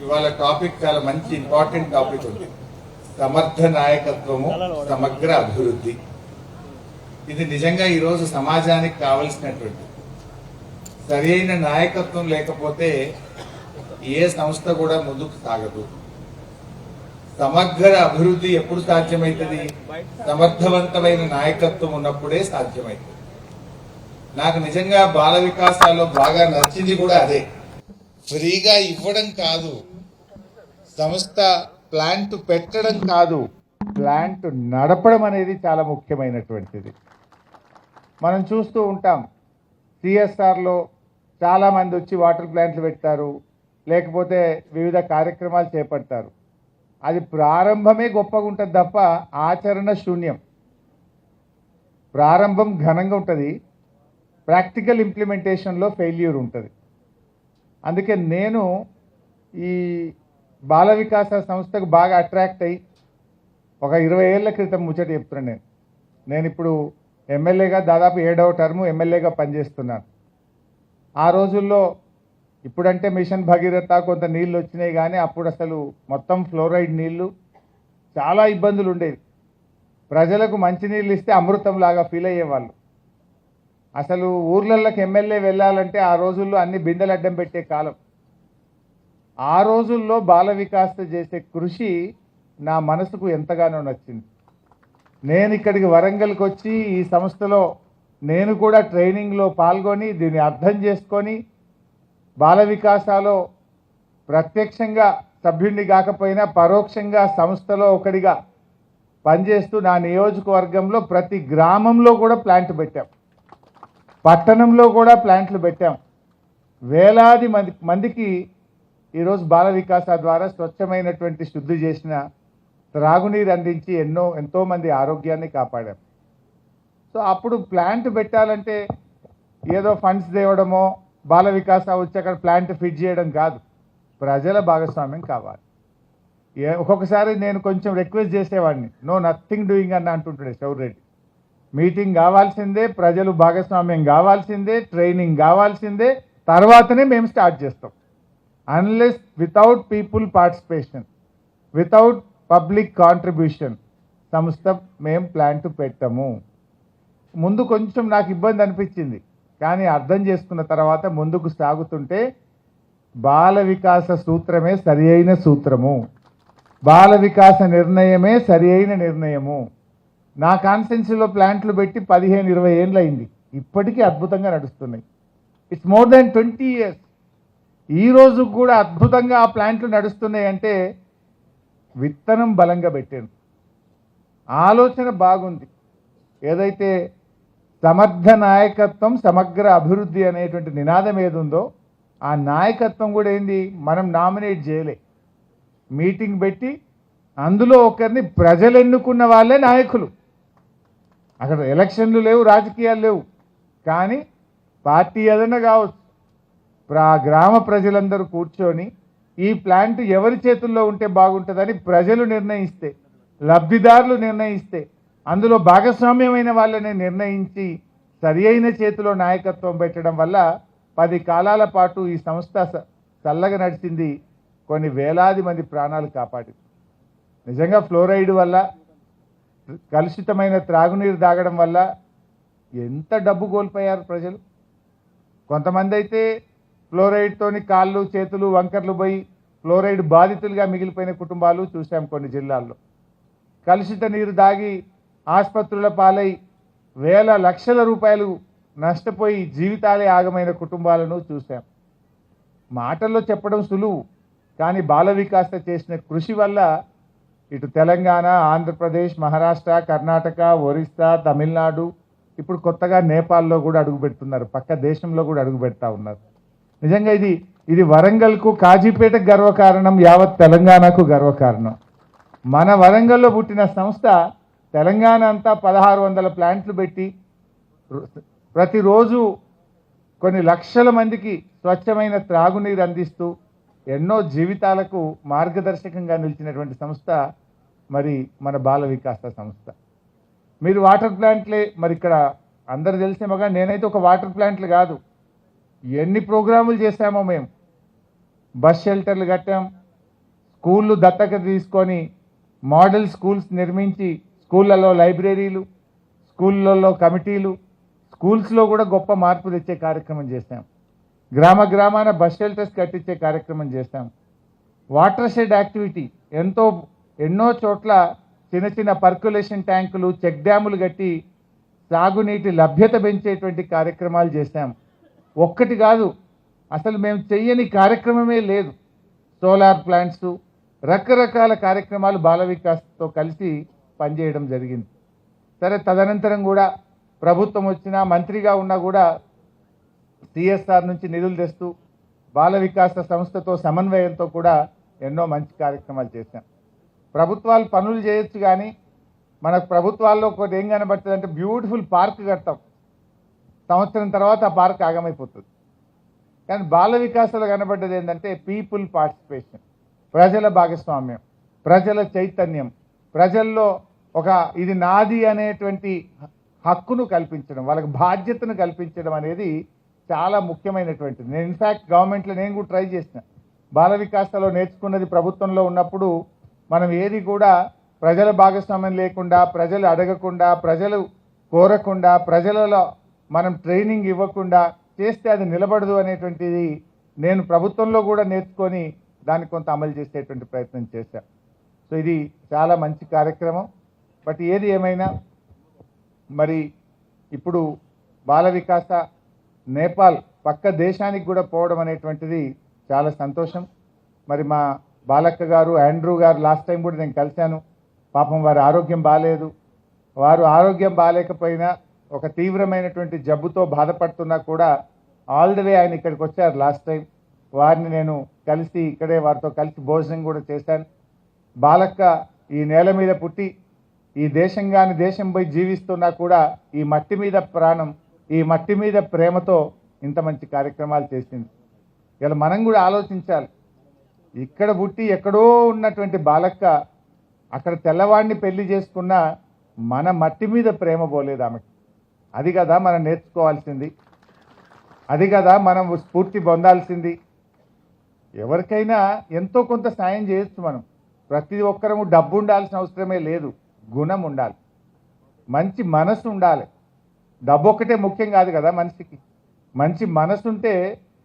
ఇవాళ టాపిక్ చాలా మంచి ఇంపార్టెంట్ టాపిక్ ఉంది. సమర్థ నాయకత్వము, సమగ్ర అభివృద్ధి. ఇది నిజంగా ఈరోజు సమాజానికి కావలసినటువంటి సరైన నాయకత్వం లేకపోతే ఏ సంస్థ కూడా ముందుకు సాగదు. సమగ్ర అభివృద్ధి ఎప్పుడు సాధ్యమవుతుంది? సమర్థవంతమైన నాయకత్వం ఉన్నప్పుడే సాధ్యమవుతుంది. నాకు నిజంగా బాల వికాసాల్లో బాగా నచ్చింది కూడా అదే. ఫ్రీగా ఇవ్వడం కాదు, సంస్థ ప్లాంట్ పెట్టడం కాదు, ప్లాంట్ నడపడం అనేది చాలా ముఖ్యమైనటువంటిది. మనం చూస్తూ ఉంటాం, సిఎస్ఆర్లో చాలామంది వచ్చి వాటర్ ప్లాంట్లు పెడతారు, లేకపోతే వివిధ కార్యక్రమాలు చేపడతారు. అది ప్రారంభమే గొప్పగా ఉంటుంది తప్ప ఆచరణ శూన్యం. ప్రారంభం ఘనంగా ఉంటుంది, ప్రాక్టికల్ ఇంప్లిమెంటేషన్లో ఫెయిల్యూర్ ఉంటుంది. అందుకే నేను ఈ బాల వికాస సంస్థకు బాగా అట్రాక్ట్ అయ్యి ఒక 20 ఏళ్ల క్రితం ముచ్చట చెప్తున్నాను. నేను ఇప్పుడు ఎమ్మెల్యేగా దాదాపు 7వ టర్ము ఎమ్మెల్యేగా పనిచేస్తున్నాను. ఆ రోజుల్లో ఇప్పుడంటే మిషన్ భగీరథ కొంత నీళ్ళు వచ్చినాయి, కానీ అప్పుడు అసలు మొత్తం ఫ్లోరైడ్ నీళ్లు, చాలా ఇబ్బందులు ఉండేవి. ప్రజలకు మంచినీళ్ళు ఇస్తే అమృతంలాగా ఫీల్ అయ్యేవాళ్ళు. అసలు ఊర్లలోకి ఎమ్మెల్యే వెళ్ళాలంటే ఆ రోజుల్లో అన్ని బిందెలు అడ్డం పెట్టే కాలం. ఆ రోజుల్లో బాల వికాస్ చేసే కృషి నా మనసుకు ఎంతగానో నచ్చింది. నేను ఇక్కడికి వరంగల్కి వచ్చి ఈ సంస్థలో నేను కూడా ట్రైనింగ్లో పాల్గొని దీన్ని అర్థం చేసుకొని బాల వికాసాలో ప్రత్యక్షంగా సభ్యుడిని కాకపోయినా పరోక్షంగా సంస్థలో ఒకటిగా పనిచేస్తూ నా నియోజకవర్గంలో ప్రతి గ్రామంలో కూడా ప్లాంట్ పెట్టాం, పట్టణంలో కూడా ప్లాంట్లు పెట్టాం. వేలాది మందికి ఈరోజు బాల వికాస ద్వారా స్వచ్ఛమైనటువంటి శుద్ధి చేసిన త్రాగునీరు అందించి ఎంతోమంది ఆరోగ్యాన్ని కాపాడాం. సో అప్పుడు ప్లాంట్ పెట్టాలంటే ఏదో ఫండ్స్ తేవడమో, బాల వికాస వచ్చి అక్కడ ప్లాంట్ ఫిట్ చేయడం కాదు, ప్రజల భాగస్వామ్యం కావాలి. ఒక్కొక్కసారి నేను కొంచెం రిక్వెస్ట్ చేసేవాడిని, నో నథింగ్ డూయింగ్ అని అంటుంటాడు శౌరెడ్డి. మీటింగ్ కావాల్సిందే, ప్రజలు భాగస్వామ్యం కావాల్సిందే, ట్రైనింగ్ కావాల్సిందే, తర్వాతనే మేము స్టార్ట్ చేస్తాం. Unless without people participation, without public contribution సంస్థ మేము ప్లాంట్ పెట్టము. ముందు కొంచెం నాకు ఇబ్బంది అనిపించింది, కానీ అర్థం చేసుకున్న తర్వాత ముందుకు సాగుతుంటే బాల వికాస సూత్రమే సరి అయిన సూత్రము, బాల వికాస నిర్ణయమే సరి అయిన నిర్ణయము. నా కాన్స్టిట్యున్సీలో ప్లాంట్లు పెట్టి 15-20 ఏళ్ళు అయింది, ఇప్పటికీ అద్భుతంగా నడుస్తున్నాయి. It's more than 20 years. ఈ రోజు కూడా అద్భుతంగా ఆ ప్లాంట్లు నడుస్తున్నాయి అంటే విత్తనం బలంగా పెట్టాను, ఆలోచన బాగుంది. ఏదైతే సమర్థ నాయకత్వం, సమగ్ర అభివృద్ధి అనేటువంటి నినాదం ఏదుందో ఆ నాయకత్వం కూడా ఏంది, మనం నామినేట్ చేయలే, మీటింగ్ పెట్టి అందులో ఒకరిని ప్రజలు ఎన్నుకున్న వాళ్ళే నాయకులు. అక్కడ ఎలక్షన్లు లేవు, రాజకీయాలు లేవు, కానీ పార్టీ ఏదైనా కావచ్చు, గ్రామ ప్రజలందరూ కూర్చొని ఈ ప్లాంట్ ఎవరి చేతుల్లో ఉంటే బాగుంటుందని ప్రజలు నిర్ణయిస్తే, లబ్ధిదారులు నిర్ణయిస్తే, అందులో భాగస్వామ్యమైన వాళ్ళని నిర్ణయించి సరి అయిన చేతిలో నాయకత్వం పెట్టడం వల్ల 10 కాలాల పాటు ఈ సంస్థ చల్లగా నడిచింది, కొన్ని వేలాది మంది ప్రాణాలు కాపాడింది. నిజంగా ఫ్లోరైడ్ వల్ల, కలుషితమైన త్రాగునీరు తాగడం వల్ల ఎంత డబ్బు కోల్పోయారు ప్రజలు. కొంతమంది అయితే ఫ్లోరైడ్తోని కాళ్ళు చేతులు వంకర్లు పోయి ఫ్లోరైడ్ బాధితులుగా మిగిలిపోయిన కుటుంబాలు చూసాం కొన్ని జిల్లాల్లో. కలుషిత నీరు దాగి ఆసుపత్రుల పాలై వేల లక్షల రూపాయలు నష్టపోయి జీవితాలే ఆగమైన కుటుంబాలను చూసాం. మాటల్లో చెప్పడం సులువు, కానీ బాల వికాస చేసిన కృషి వల్ల ఇటు తెలంగాణ, ఆంధ్రప్రదేశ్, మహారాష్ట్ర, కర్ణాటక, ఒరిస్సా, తమిళనాడు, ఇప్పుడు కొత్తగా నేపాల్లో కూడా అడుగు పెడుతున్నారు, పక్క దేశంలో కూడా అడుగు పెడతా ఉన్నారు. నిజంగా ఇది వరంగల్కు, కాజీపేటకు గర్వకారణం, యావత్ తెలంగాణకు గర్వకారణం. మన వరంగల్లో పుట్టిన సంస్థ తెలంగాణ అంతా 1600 ప్లాంట్లు పెట్టి ప్రతిరోజు కొన్ని లక్షల మందికి స్వచ్ఛమైన త్రాగునీరు అందిస్తూ ఎన్నో జీవితాలకు మార్గదర్శకంగా నిలిచినటువంటి సంస్థ మరి మన బాల వికాస సంస్థ. మీరు వాటర్ ప్లాంట్లే మరి ఇక్కడ అందరు తెలిసేమో, కానీ నేనైతే ఒక వాటర్ ప్లాంట్లు కాదు, ఎన్ని ప్రోగ్రాములు చేశామో మేము. బస్ షెల్టర్లు కట్టాం, స్కూళ్ళు దత్తత తీసుకొని మోడల్ స్కూల్స్ నిర్మించి స్కూళ్ళలో లైబ్రరీలు, స్కూళ్ళల్లో కమిటీలు, స్కూల్స్లో కూడా గొప్ప మార్పు తెచ్చే కార్యక్రమం చేశాం. గ్రామ గ్రామాన బస్ షెల్టర్స్ కట్టించే కార్యక్రమం చేశాం. వాటర్ షెడ్ యాక్టివిటీ ఎన్నో చోట్ల చిన్న చిన్న పర్కులేషన్ ట్యాంకులు, చెక్ డ్యాములు కట్టి సాగునీటి లభ్యత పెంచేటువంటి కార్యక్రమాలు చేశాం. ఒక్కటి కాదు, అసలు మేము చెయ్యని కార్యక్రమమే లేదు. సోలార్ ప్లాంట్స్, రకరకాల కార్యక్రమాలు బాల వికాస్తో కలిసి పనిచేయడం జరిగింది. సరే, తదనంతరం కూడా ప్రభుత్వం వచ్చినా మంత్రిగా ఉన్నా కూడా సిఎస్ఆర్ నుంచి నిధులు తెస్తూ బాల వికాస సంస్థతో సమన్వయంతో కూడా ఎన్నో మంచి కార్యక్రమాలు చేశాం. ప్రభుత్వాలు పనులు చేయొచ్చు, కానీ మనకు ప్రభుత్వాల్లో ఒకటి ఏం కనబడుతుంది అంటే బ్యూటిఫుల్ పార్క్ కడతాం, సంవత్సరం తర్వాత ఆ పార్క్ ఆగమైపోతుంది. కానీ బాల వికాసంలో కనబడ్డది ఏంటంటే పీపుల్ పార్టిసిపేషన్, ప్రజల భాగస్వామ్యం, ప్రజల చైతన్యం, ప్రజల్లో ఒక ఇది నాది అనేటువంటి హక్కును కల్పించడం, వాళ్ళకి బాధ్యతను కల్పించడం అనేది చాలా ముఖ్యమైనటువంటిది. నేను ఇన్ఫ్యాక్ట్ గవర్నమెంట్లో నేను కూడా ట్రై చేసిన. బాల వికాసంలో నేర్చుకున్నది ప్రభుత్వంలో ఉన్నప్పుడు మనం ఏది కూడా ప్రజల భాగస్వామ్యం లేకుండా, ప్రజలు అడగకుండా, ప్రజలు కోరకుండా, ప్రజలలో మనం ట్రైనింగ్ ఇవ్వకుండా చేస్తే అది నిలబడదు అనేటువంటిది నేను ప్రభుత్వంలో కూడా నేర్చుకొని దాన్ని కొంత అమలు చేసేటువంటి ప్రయత్నం చేశాను. సో ఇది చాలా మంచి కార్యక్రమం. బట్ ఏది ఏమైనా మరి ఇప్పుడు బాల వికాస నేపాల్ పక్క దేశానికి కూడా పోవడం అనేటువంటిది చాలా సంతోషం. మరి మా బాలక్క గారు, ఆండ్రూ గారు లాస్ట్ టైం కూడా నేను కలిశాను. పాపం వారి ఆరోగ్యం బాగాలేదు. వారు ఆరోగ్యం బాగాలేకపోయినా ఒక తీవ్రమైనటువంటి జబ్బుతో బాధపడుతున్నా కూడా ఆల్ ది వే ఆయన ఇక్కడికి వచ్చారు లాస్ట్ టైం. వారిని నేను కలిసి ఇక్కడే వారితో కలిసి భోజనం కూడా చేశాను. బాలక్క ఈ నేల మీద పుట్టి ఈ దేశంగాని దేశం పోయి జీవిస్తున్నా కూడా ఈ మట్టి మీద ప్రాణం, ఈ మట్టి మీద ప్రేమతో ఇంత మంచి కార్యక్రమాలు చేసింది. ఇలా మనం కూడా ఆలోచించాలి. ఇక్కడ పుట్టి ఎక్కడో ఉన్నటువంటి బాలక్క అక్కడ తెల్లవాడిని పెళ్లి చేసుకున్న మన మట్టి మీద ప్రేమ పోలేదు ఆమెకి. అది కదా మనం నేర్చుకోవాల్సింది, అది కదా మనం స్ఫూర్తి పొందాల్సింది. ఎవరికైనా ఎంతో కొంత సాయం చేయొచ్చు మనం. ప్రతి ఒక్కరము డబ్బు ఉండాల్సిన అవసరమే లేదు, గుణం ఉండాలి, మంచి మనసు ఉండాలి. డబ్బు ఒక్కటే ముఖ్యం కాదు కదా మనిషికి. మంచి మనసు ఉంటే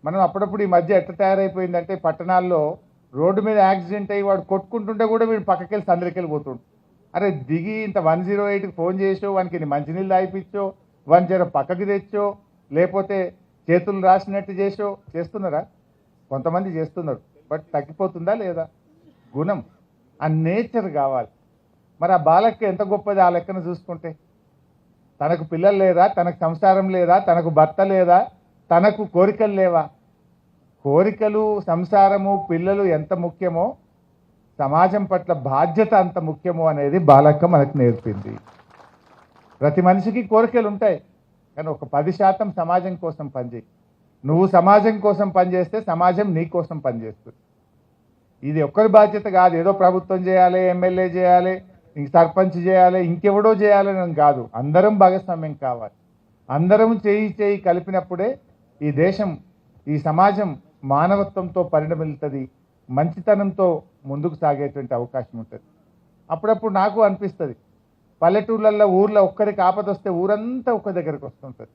మనం అప్పుడప్పుడు ఈ మధ్య ఎట్లా తయారైపోయిందంటే పట్టణాల్లో రోడ్డు మీద యాక్సిడెంట్ అయ్యి వాడు కొట్టుకుంటుంటే కూడా వీడు పక్కకెళ్ళి సందరికెళ్ళి పోతుండు. అరే దిగి ఇంత 108కి ఫోన్ చేసో, వానికి మంచినీళ్ళు తాగిపించో, వాని జర పక్కకి తెచ్చో, లేకపోతే చేతులు రాసినట్టు చేసో చేస్తున్నారా? కొంతమంది చేస్తున్నారు. బట్ తగ్గిపోతుందా లేదా? గుణం, ఆ నేచర్ కావాలి. మరి ఆ బాలక్క ఎంత గొప్పది ఆ లెక్కను చూసుకుంటే. తనకు పిల్లలు లేదా, తనకు సంసారం లేదా, తనకు భర్త లేదా, తనకు కోరికలు లేవా? కోరికలు, సంసారము, పిల్లలు ఎంత ముఖ్యమో సమాజం పట్ల బాధ్యత అంత ముఖ్యమో అనేది బాలక్క మనకు నేర్పింది. ప్రతి మనిషికి కోరికలు ఉంటాయి, కానీ ఒక 10% సమాజం కోసం పనిచేయి. నువ్వు సమాజం కోసం పనిచేస్తే సమాజం నీ కోసం పనిచేస్తుంది. ఇది ఒక్కరి బాధ్యత కాదు. ఏదో ప్రభుత్వం చేయాలి, ఎమ్మెల్యే చేయాలి, ఇంక సర్పంచ్ చేయాలి, ఇంకెవడో చేయాలని కాదు. అందరం భాగస్వామ్యం కావాలి. అందరం చేయి కలిపినప్పుడే ఈ దేశం, ఈ సమాజం మానవత్వంతో పరిణమిల్లుతుంది, మంచితనంతో ముందుకు సాగేటువంటి అవకాశం ఉంటుంది. అప్పుడప్పుడు నాకు అనిపిస్తుంది, పల్లెటూర్లలో ఊర్లో ఒక్కరికి ఆపద వస్తే ఊరంతా ఒక్క దగ్గరికి వస్తుంటుంది.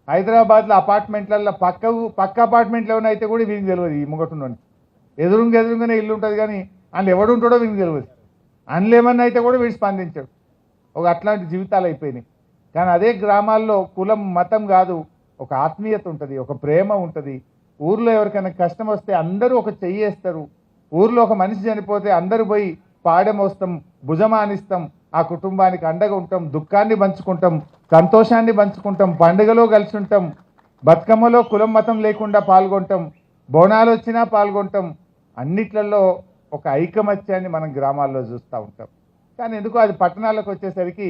హైదరాబాద్లో అపార్ట్మెంట్లలో పక్క అపార్ట్మెంట్లో అయితే కూడా వీరికి తెలియదు. ఈ ముంగటుండని ఎదురుగానే ఇల్లు ఉంటుంది, కానీ అందులో ఎవడు ఉంటాడో వీరికి తెలియదు. అందులో ఏమన్నా అయితే కూడా వీడు స్పందించాడు. ఒక అట్లాంటి జీవితాలు అయిపోయినాయి. కానీ అదే గ్రామాల్లో కులం, మతం కాదు, ఒక ఆత్మీయత ఉంటుంది, ఒక ప్రేమ ఉంటుంది. ఊర్లో ఎవరికైనా కష్టం వస్తే అందరూ ఒక చెయ్యి వేస్తారు. ఊర్లో ఒక మనిషి చనిపోతే అందరూ పోయి పాడెమోస్తాం, భుజమానిస్తాం, ఆ కుటుంబానికి అండగా ఉంటాం, దుఃఖాన్ని పంచుకుంటాం, సంతోషాన్ని పంచుకుంటాం, పండుగలో కలిసి ఉంటాం, బతుకమ్మలో కులం మతం లేకుండా పాల్గొంటాం, బోనాలు వచ్చినా పాల్గొంటాం. అన్నిట్లలో ఒక ఐకమత్యాన్ని మనం గ్రామాల్లో చూస్తూ ఉంటాం. కానీ ఎందుకో అది పట్టణాలకు వచ్చేసరికి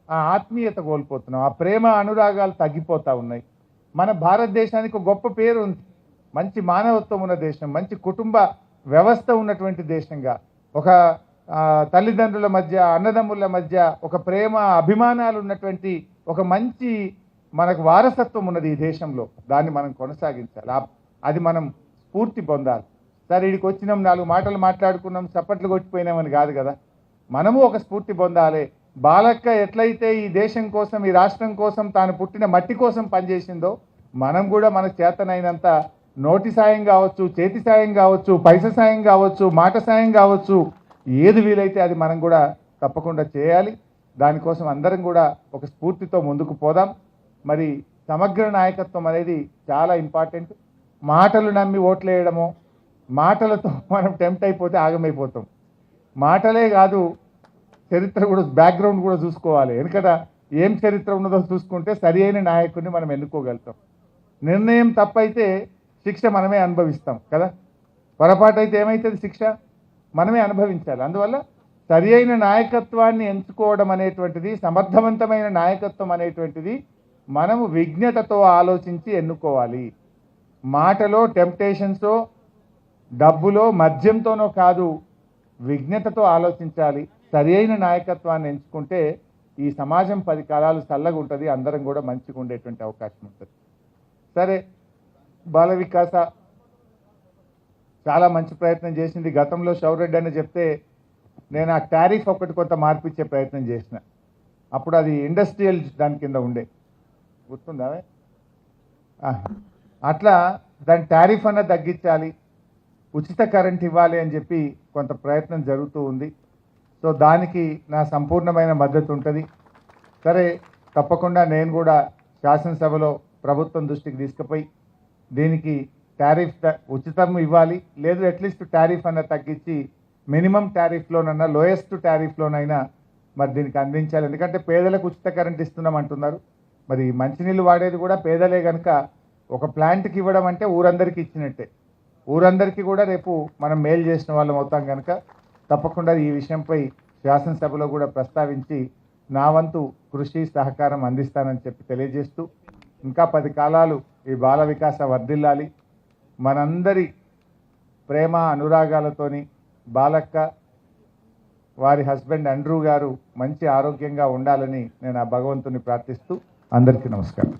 ఆ ఆత్మీయత కోల్పోతున్నాం, ఆ ప్రేమ అనురాగాలు తగ్గిపోతూ ఉన్నాయి. మన భారతదేశానికి ఒక గొప్ప పేరు ఉంది, మంచి మానవత్వం ఉన్న దేశం, మంచి కుటుంబ వ్యవస్థ ఉన్నటువంటి దేశంగా, ఒక తల్లిదండ్రుల మధ్య, అన్నదమ్ముల మధ్య ఒక ప్రేమ, అభిమానాలు ఉన్నటువంటి ఒక మంచి మనకు వారసత్వం ఉన్నది ఈ దేశంలో. దాన్ని మనం కొనసాగించాలి, అది మనం స్ఫూర్తి పొందాలి. సరే ఇడికి వచ్చినాం 4 మాటలు మాట్లాడుకున్నాం చప్పట్లు కొట్టిపోయినామని కాదు కదా. మనము ఒక స్ఫూర్తి పొందాలి. బాలక్క ఎట్లయితే ఈ దేశం కోసం ఈ రాష్ట్రం కోసం తాను పుట్టిన మట్టి కోసం పనిచేసిందో మనం కూడా మన చేతనైనంత నోటి సాయం కావచ్చు, చేతి సాయం కావచ్చు, పైస సాయం కావచ్చు, మాట సాయం కావచ్చు, ఏది వీలైతే అది మనం కూడా తప్పకుండా చేయాలి. దానికోసం అందరం కూడా ఒక స్ఫూర్తితో ముందుకు పోదాం. మరి సమగ్ర నాయకత్వం అనేది చాలా ఇంపార్టెంట్. మాటలు నమ్మి ఓట్లు వేయడమో, మాటలతో మనం టెంప్ట్ అయిపోతే ఆగమైపోతాం. మాటలే కాదు, చరిత్ర కూడా బ్యాక్గ్రౌండ్ కూడా చూసుకోవాలి. ఎందుకంటే ఏం చరిత్ర ఉన్నదో చూసుకుంటే సరి అయిన నాయకుడిని మనం ఎన్నుకోగలుగుతాం. నిర్ణయం తప్పైతే శిక్ష మనమే అనుభవిస్తాం కదా. పొరపాటు అయితే ఏమవుతుంది, శిక్ష మనమే అనుభవించాలి. అందువల్ల సరి అయిన నాయకత్వాన్ని ఎంచుకోవడం అనేటువంటిది, సమర్థవంతమైన నాయకత్వం అనేటువంటిది మనము విజ్ఞతతో ఆలోచించి ఎన్నుకోవాలి. మాటలో టెంప్టేషన్సో డబ్బులో మద్యంతోనో కాదు, విజ్ఞతతో ఆలోచించాలి. సరి అయిన నాయకత్వాన్ని ఎంచుకుంటే ఈ సమాజం 10 కాలాలు చల్లగా ఉంటుంది, అందరం కూడా మంచిగా ఉండేటువంటి అవకాశం ఉంటుంది. సరే, బాల వికాస చాలా మంచి ప్రయత్నం చేసింది. గతంలో షౌరెడ్డి అని చెప్తే నేను ఆ టారిఫ్ ఒకటి కొంత మార్పిచ్చే ప్రయత్నం చేసిన. అప్పుడు అది ఇండస్ట్రియల్ దాని కింద ఉండే, గుర్తుందా? అట్లా దాని టారిఫ్ అన్న తగ్గించాలి, ఉచిత కరెంట్ ఇవ్వాలి అని చెప్పి కొంత ప్రయత్నం జరుగుతూ ఉంది. సో దానికి నా సంపూర్ణమైన మద్దతు ఉంటుంది. సరే, తప్పకుండా నేను కూడా శాసనసభలో ప్రభుత్వం దృష్టికి తీసుకుపోయి దీనికి టారిఫ్ ఉచితం ఇవ్వాలి, లేదు అట్లీస్ట్ టారిఫ్ అన్న తగ్గించి మినిమం టారిఫ్లోనన్నా లోయెస్ట్ టారిఫ్లోనైనా మరి దీనికి అందించాలి. ఎందుకంటే పేదలకు ఉచిత కరెంట్ ఇస్తున్నాం అంటున్నారు. మరి మంచినీళ్ళు వాడేది కూడా పేదలే కనుక ఒక ప్లాంట్కి ఇవ్వడం అంటే ఊరందరికీ ఇచ్చినట్టే. ఊరందరికీ కూడా రేపు మనం మేలు చేసిన వాళ్ళం అవుతాం కనుక తప్పకుండా ఈ విషయంపై శాసనసభలో కూడా ప్రస్తావించి నా వంతు కృషి సహకారం అందిస్తానని చెప్పి తెలియజేస్తూ, ఇంకా 10 కాలాలు ఈ బాల వికాస వర్ధిల్లాలి. మనందరి ప్రేమ అనురాగాలతోని బాలక్క, వారి హస్బెండ్ ఆండ్రూ గారు మంచి ఆరోగ్యంగా ఉండాలని నేను ఆ భగవంతుని ప్రార్థిస్తూ అందరికీ నమస్కారం.